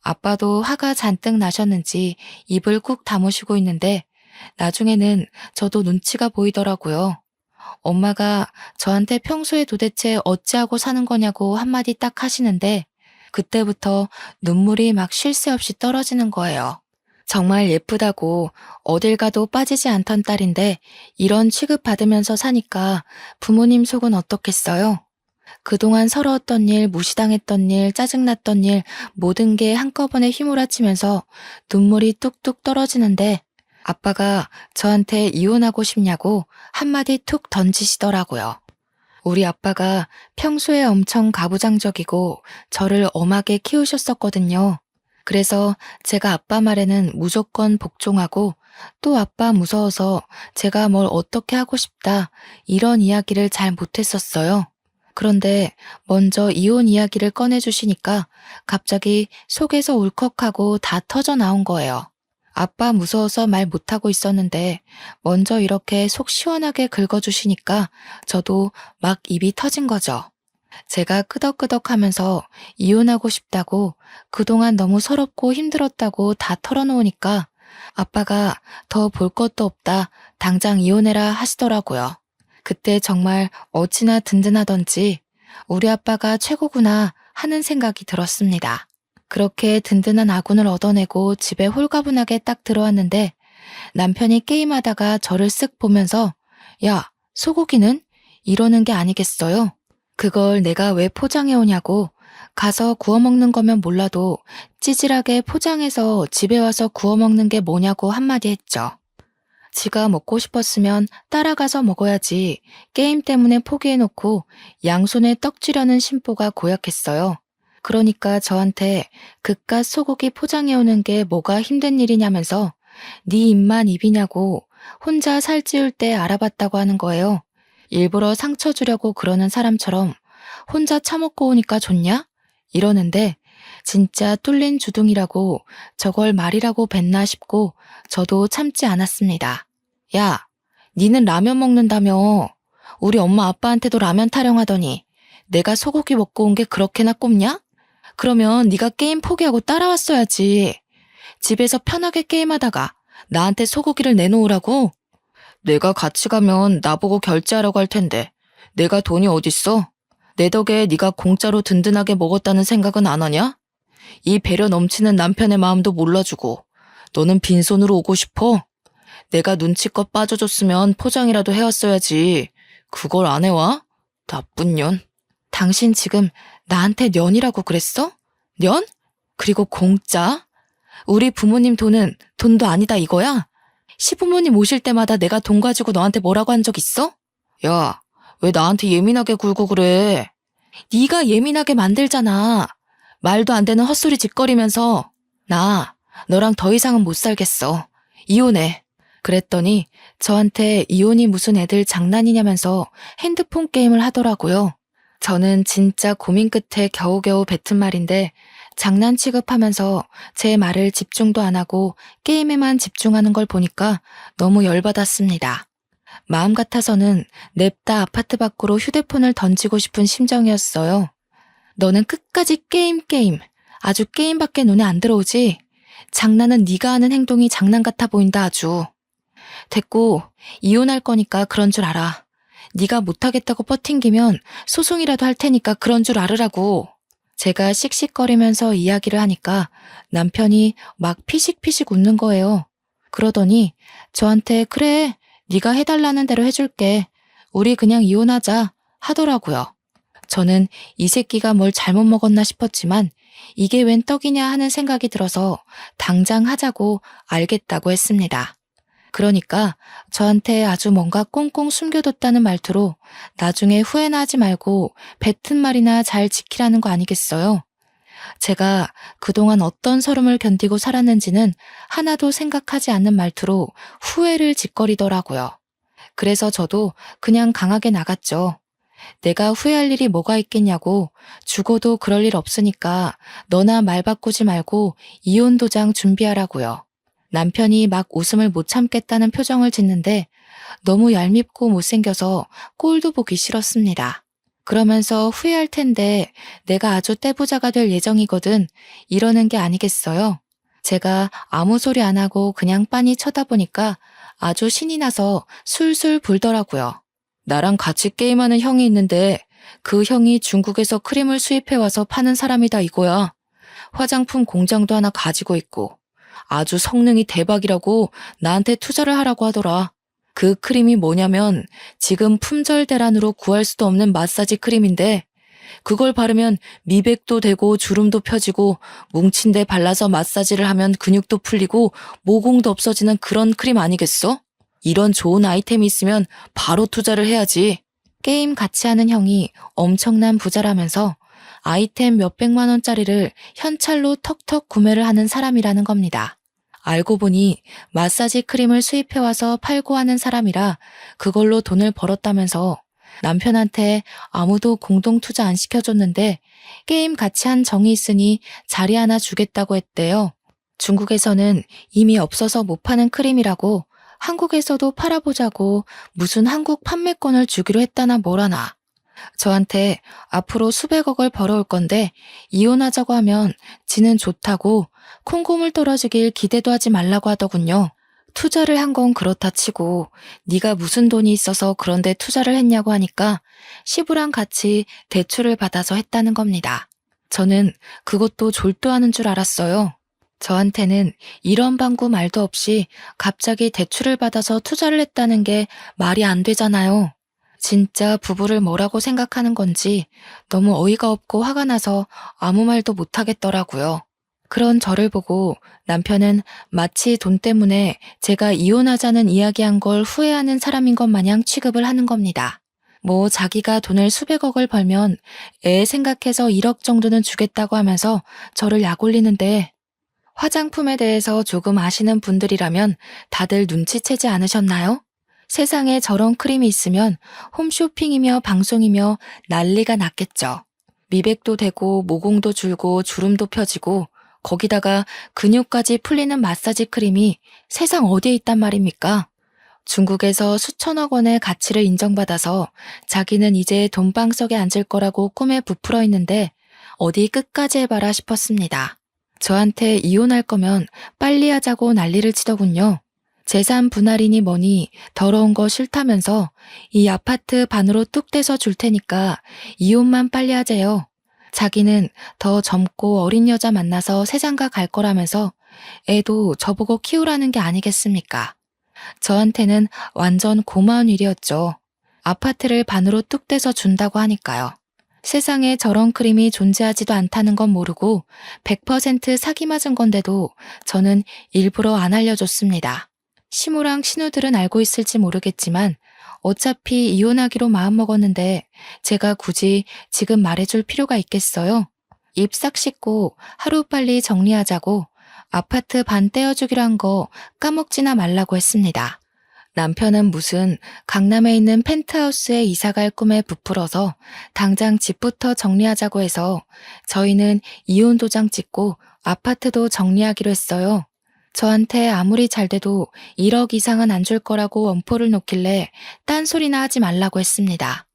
아빠도 화가 잔뜩 나셨는지 입을 꾹 다무시고 있는데 나중에는 저도 눈치가 보이더라고요. 엄마가 저한테 평소에 도대체 어찌하고 사는 거냐고 한마디 딱 하시는데 그때부터 눈물이 막 쉴 새 없이 떨어지는 거예요. 정말 예쁘다고 어딜 가도 빠지지 않던 딸인데 이런 취급받으면서 사니까 부모님 속은 어떻겠어요? 그동안 서러웠던 일, 무시당했던 일, 짜증났던 일 모든 게 한꺼번에 휘몰아치면서 눈물이 뚝뚝 떨어지는데 아빠가 저한테 이혼하고 싶냐고 한마디 툭 던지시더라고요. 우리 아빠가 평소에 엄청 가부장적이고 저를 엄하게 키우셨었거든요. 그래서 제가 아빠 말에는 무조건 복종하고 또 아빠 무서워서 제가 뭘 어떻게 하고 싶다 이런 이야기를 잘 못했었어요. 그런데 먼저 이혼 이야기를 꺼내주시니까 갑자기 속에서 울컥하고 다 터져 나온 거예요. 아빠 무서워서 말 못하고 있었는데 먼저 이렇게 속 시원하게 긁어주시니까 저도 막 입이 터진 거죠. 제가 끄덕끄덕하면서 이혼하고 싶다고 그동안 너무 서럽고 힘들었다고 다 털어놓으니까 아빠가 더 볼 것도 없다 당장 이혼해라 하시더라고요. 그때 정말 어찌나 든든하던지 우리 아빠가 최고구나 하는 생각이 들었습니다. 그렇게 든든한 아군을 얻어내고 집에 홀가분하게 딱 들어왔는데 남편이 게임하다가 저를 쓱 보면서 야, 소고기는? 이러는 게 아니겠어요? 그걸 내가 왜 포장해 오냐고 가서 구워 먹는 거면 몰라도 찌질하게 포장해서 집에 와서 구워 먹는 게 뭐냐고 한마디 했죠. 지가 먹고 싶었으면 따라가서 먹어야지 게임 때문에 포기해놓고 양손에 떡 쥐려는 심보가 고약했어요. 그러니까 저한테 그깟 소고기 포장해오는 게 뭐가 힘든 일이냐면서 네 입만 입이냐고 혼자 살찌울 때 알아봤다고 하는 거예요. 일부러 상처 주려고 그러는 사람처럼 혼자 처먹고 오니까 좋냐? 이러는데 진짜 뚫린 주둥이라고 저걸 말이라고 뱉나 싶고 저도 참지 않았습니다. 야, 니는 라면 먹는다며. 우리 엄마 아빠한테도 라면 타령하더니 내가 소고기 먹고 온 게 그렇게나 꼽냐? 그러면 네가 게임 포기하고 따라왔어야지. 집에서 편하게 게임하다가 나한테 소고기를 내놓으라고? 내가 같이 가면 나보고 결제하라고 할 텐데 내가 돈이 어딨어? 내 덕에 네가 공짜로 든든하게 먹었다는 생각은 안 하냐? 이 배려 넘치는 남편의 마음도 몰라주고 너는 빈손으로 오고 싶어? 내가 눈치껏 빠져줬으면 포장이라도 해왔어야지. 그걸 안 해와? 나쁜 년. 당신 지금 나한테 년이라고 그랬어? 년? 그리고 공짜? 우리 부모님 돈은 돈도 아니다 이거야? 시부모님 오실 때마다 내가 돈 가지고 너한테 뭐라고 한 적 있어? 야, 왜 나한테 예민하게 굴고 그래? 네가 예민하게 만들잖아. 말도 안 되는 헛소리 짓거리면서 나 너랑 더 이상은 못 살겠어. 이혼해. 그랬더니 저한테 이혼이 무슨 애들 장난이냐면서 핸드폰 게임을 하더라고요. 저는 진짜 고민 끝에 겨우겨우 뱉은 말인데 장난 취급하면서 제 말을 집중도 안 하고 게임에만 집중하는 걸 보니까 너무 열받았습니다. 마음 같아서는 냅다 아파트 밖으로 휴대폰을 던지고 싶은 심정이었어요. 너는 끝까지 게임. 아주 게임밖에 눈에 안 들어오지? 장난은 네가 하는 행동이 장난 같아 보인다 아주. 됐고 이혼할 거니까 그런 줄 알아. 네가 못하겠다고 버팅기면 소송이라도 할 테니까 그런 줄 알으라고. 제가 씩씩거리면서 이야기를 하니까 남편이 막 피식피식 웃는 거예요. 그러더니 저한테 그래, 네가 해달라는 대로 해줄게. 우리 그냥 이혼하자 하더라고요. 저는 이 새끼가 뭘 잘못 먹었나 싶었지만 이게 웬 떡이냐 하는 생각이 들어서 당장 하자고 알겠다고 했습니다. 그러니까 저한테 아주 뭔가 꽁꽁 숨겨뒀다는 말투로 나중에 후회나 하지 말고 뱉은 말이나 잘 지키라는 거 아니겠어요? 제가 그동안 어떤 서름을 견디고 살았는지는 하나도 생각하지 않는 말투로 후회를 짓거리더라고요. 그래서 저도 그냥 강하게 나갔죠. 내가 후회할 일이 뭐가 있겠냐고. 죽어도 그럴 일 없으니까 너나 말 바꾸지 말고 이혼 도장 준비하라고요. 남편이 막 웃음을 못 참겠다는 표정을 짓는데 너무 얄밉고 못생겨서 꼴도 보기 싫었습니다. 그러면서 후회할 텐데 내가 아주 떼부자가 될 예정이거든 이러는 게 아니겠어요? 제가 아무 소리 안 하고 그냥 빤히 쳐다보니까 아주 신이 나서 술술 불더라고요. 나랑 같이 게임하는 형이 있는데 그 형이 중국에서 크림을 수입해와서 파는 사람이다 이거야. 화장품 공장도 하나 가지고 있고 아주 성능이 대박이라고 나한테 투자를 하라고 하더라. 그 크림이 뭐냐면 지금 품절 대란으로 구할 수도 없는 마사지 크림인데 그걸 바르면 미백도 되고 주름도 펴지고 뭉친 데 발라서 마사지를 하면 근육도 풀리고 모공도 없어지는 그런 크림 아니겠어? 이런 좋은 아이템이 있으면 바로 투자를 해야지. 게임 같이 하는 형이 엄청난 부자라면서 아이템 몇백만 원짜리를 현찰로 턱턱 구매를 하는 사람이라는 겁니다. 알고 보니 마사지 크림을 수입해와서 팔고 하는 사람이라 그걸로 돈을 벌었다면서 남편한테 아무도 공동 투자 안 시켜줬는데 게임 같이 한 정이 있으니 자리 하나 주겠다고 했대요. 중국에서는 이미 없어서 못 파는 크림이라고 한국에서도 팔아보자고 무슨 한국 판매권을 주기로 했다나 뭐라나. 저한테 앞으로 수백억을 벌어올 건데 이혼하자고 하면 지는 좋다고 콩고물 떨어지길 기대도 하지 말라고 하더군요. 투자를 한 건 그렇다 치고 네가 무슨 돈이 있어서 그런데 투자를 했냐고 하니까 시부랑 같이 대출을 받아서 했다는 겁니다. 저는 그것도 졸도하는 줄 알았어요. 저한테는 이런 방구 말도 없이 갑자기 대출을 받아서 투자를 했다는 게 말이 안 되잖아요. 진짜 부부를 뭐라고 생각하는 건지 너무 어이가 없고 화가 나서 아무 말도 못 하겠더라고요. 그런 저를 보고 남편은 마치 돈 때문에 제가 이혼하자는 이야기한 걸 후회하는 사람인 것 마냥 취급을 하는 겁니다. 뭐 자기가 돈을 수백억을 벌면 애 생각해서 1억 정도는 주겠다고 하면서 저를 약올리는데 화장품에 대해서 조금 아시는 분들이라면 다들 눈치채지 않으셨나요? 세상에 저런 크림이 있으면 홈쇼핑이며 방송이며 난리가 났겠죠. 미백도 되고 모공도 줄고 주름도 펴지고 거기다가 근육까지 풀리는 마사지 크림이 세상 어디에 있단 말입니까? 중국에서 수천억 원의 가치를 인정받아서 자기는 이제 돈방석에 앉을 거라고 꿈에 부풀어 있는데 어디 끝까지 해봐라 싶었습니다. 저한테 이혼할 거면 빨리 하자고 난리를 치더군요. 재산 분할이니 뭐니 더러운 거 싫다면서 이 아파트 반으로 뚝 떼서 줄 테니까 이혼만 빨리 하재요. 자기는 더 젊고 어린 여자 만나서 세장가 갈 거라면서 애도 저보고 키우라는 게 아니겠습니까? 저한테는 완전 고마운 일이었죠. 아파트를 반으로 뚝 떼서 준다고 하니까요. 세상에 저런 크림이 존재하지도 않다는 건 모르고 100% 사기 맞은 건데도 저는 일부러 안 알려줬습니다. 시무랑 신우들은 알고 있을지 모르겠지만 어차피 이혼하기로 마음먹었는데 제가 굳이 지금 말해줄 필요가 있겠어요? 입 싹 씻고 하루빨리 정리하자고 아파트 반 떼어주기로 한 거 까먹지나 말라고 했습니다. 남편은 무슨 강남에 있는 펜트하우스에 이사갈 꿈에 부풀어서 당장 집부터 정리하자고 해서 저희는 이혼 도장 찍고 아파트도 정리하기로 했어요. 저한테 아무리 잘 돼도 1억 이상은 안 줄 거라고 엄포를 놓길래 딴소리나 하지 말라고 했습니다.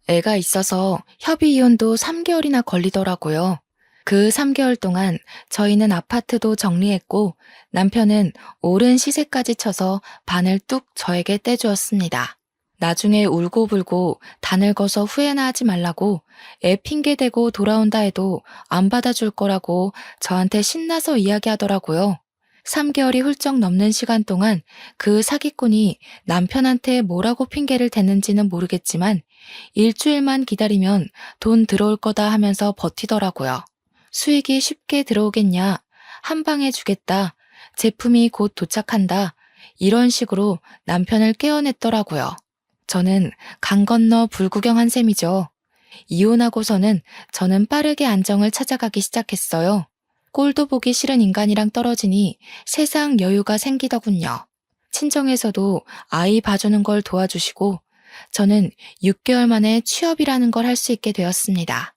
애가 있어서 협의 이혼도 3개월이나 걸리더라고요. 그 3개월 동안 저희는 아파트도 정리했고 남편은 오른 시세까지 쳐서 반을 뚝 저에게 떼주었습니다. 나중에 울고불고 다 늙어서 후회나 하지 말라고 애 핑계대고 돌아온다 해도 안 받아줄 거라고 저한테 신나서 이야기하더라고요. 3개월이 훌쩍 넘는 시간 동안 그 사기꾼이 남편한테 뭐라고 핑계를 댔는지는 모르겠지만 일주일만 기다리면 돈 들어올 거다 하면서 버티더라고요. 수익이 쉽게 들어오겠냐, 한 방에 주겠다, 제품이 곧 도착한다, 이런 식으로 남편을 깨어냈더라고요. 저는 강 건너 불구경한 셈이죠. 이혼하고서는 저는 빠르게 안정을 찾아가기 시작했어요. 꼴도 보기 싫은 인간이랑 떨어지니 세상 여유가 생기더군요. 친정에서도 아이 봐주는 걸 도와주시고 저는 6개월 만에 취업이라는 걸 할 수 있게 되었습니다.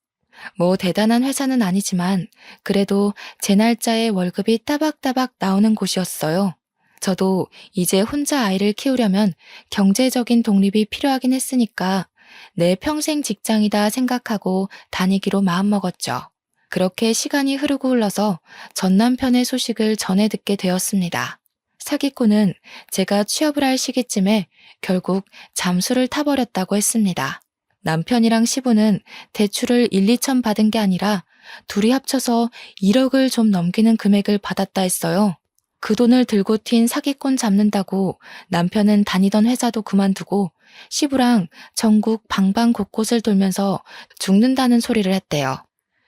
뭐 대단한 회사는 아니지만 그래도 제 날짜에 월급이 따박따박 나오는 곳이었어요. 저도 이제 혼자 아이를 키우려면 경제적인 독립이 필요하긴 했으니까 내 평생 직장이다 생각하고 다니기로 마음먹었죠. 그렇게 시간이 흐르고 흘러서 전 남편의 소식을 전해 듣게 되었습니다. 사기꾼은 제가 취업을 할 시기쯤에 결국 잠수를 타버렸다고 했습니다. 남편이랑 시부는 대출을 1, 2천 받은 게 아니라 둘이 합쳐서 1억을 좀 넘기는 금액을 받았다 했어요. 그 돈을 들고 튄 사기꾼 잡는다고 남편은 다니던 회사도 그만두고 시부랑 전국 방방 곳곳을 돌면서 죽는다는 소리를 했대요.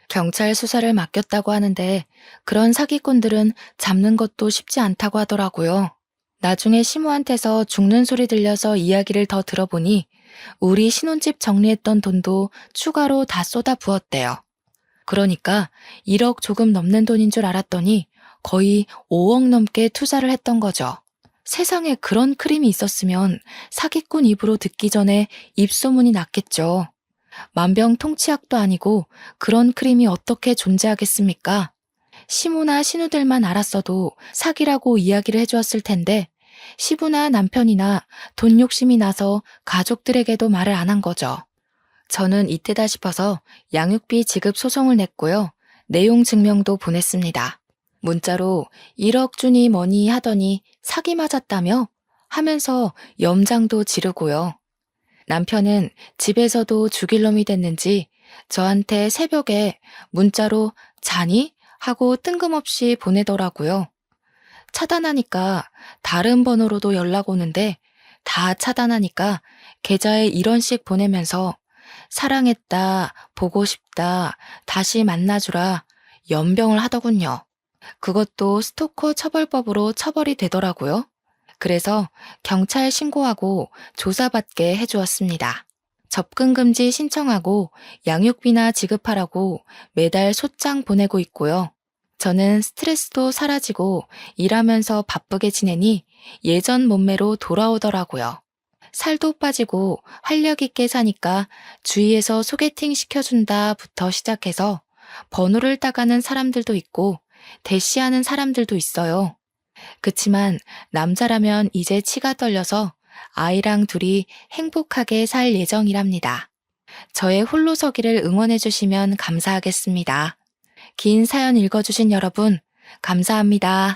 경찰 수사를 맡겼다고 하는데 그런 사기꾼들은 잡는 것도 쉽지 않다고 하더라고요. 나중에 시모한테서 죽는 소리 들려서 이야기를 더 들어보니 우리 신혼집 정리했던 돈도 추가로 다 쏟아 부었대요. 그러니까 1억 조금 넘는 돈인 줄 알았더니 거의 5억 넘게 투자를 했던 거죠. 세상에 그런 크림이 있었으면 사기꾼 입으로 듣기 전에 입소문이 났겠죠. 만병통치약도 아니고 그런 크림이 어떻게 존재하겠습니까? 시모나 신우들만 알았어도 사기라고 이야기를 해주었을 텐데 시부나 남편이나 돈 욕심이 나서 가족들에게도 말을 안 한 거죠. 저는 이때다 싶어서 양육비 지급 소송을 냈고요. 내용 증명도 보냈습니다. 문자로 1억 주니 뭐니 하더니 사기 맞았다며? 하면서 염장도 지르고요. 남편은 집에서도 죽일 놈이 됐는지 저한테 새벽에 문자로 자니? 하고 뜬금없이 보내더라고요. 차단하니까 다른 번호로도 연락 오는데 다 차단하니까 계좌에 이런 식 보내면서 사랑했다, 보고 싶다, 다시 만나주라 연병을 하더군요. 그것도 스토커 처벌법으로 처벌이 되더라고요. 그래서 경찰 신고하고 조사받게 해주었습니다. 접근금지 신청하고 양육비나 지급하라고 매달 소장 보내고 있고요. 저는 스트레스도 사라지고 일하면서 바쁘게 지내니 예전 몸매로 돌아오더라고요. 살도 빠지고 활력 있게 사니까 주위에서 소개팅 시켜준다부터 시작해서 번호를 따가는 사람들도 있고 대시하는 사람들도 있어요. 그치만 남자라면 이제 치가 떨려서 아이랑 둘이 행복하게 살 예정이랍니다. 저의 홀로서기를 응원해주시면 감사하겠습니다. 긴 사연 읽어주신 여러분, 감사합니다.